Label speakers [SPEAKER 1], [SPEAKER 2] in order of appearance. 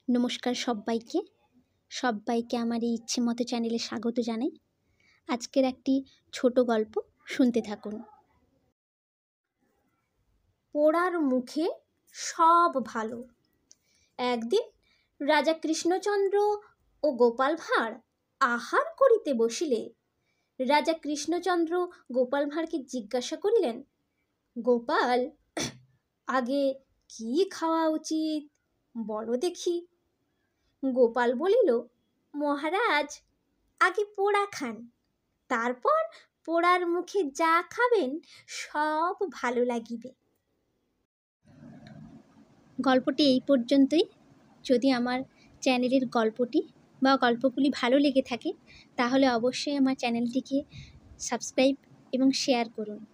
[SPEAKER 1] নমস্কার সবাইকে আমার এই ইচ্ছে মতো চ্যানেলে স্বাগত জানাই। আজকের একটি ছোট গল্প শুনতে থাকুন। পোড়ার মুখে সব ভালো। একদিন রাজা কৃষ্ণচন্দ্র ও গোপাল ভাঁড় আহার করিতে বসিলে রাজা কৃষ্ণচন্দ্র গোপাল ভাঁড়কে জিজ্ঞাসা করিলেন, গোপাল, আগে কি খাওয়া উচিত বলো দেখি। গোপাল বলিল, মহারাজ, আগে পোড়া খান, তারপর পোড়ার মুখে যা খাবেন সব ভালো লাগিবে। গল্পটি এই পর্যন্তই। যদি আমার চ্যানেলের গল্পটি বা গল্পগুলি ভালো লেগে থাকে তাহলে অবশ্যই আমার চ্যানেলটিকে সাবস্ক্রাইব এবং শেয়ার করুন।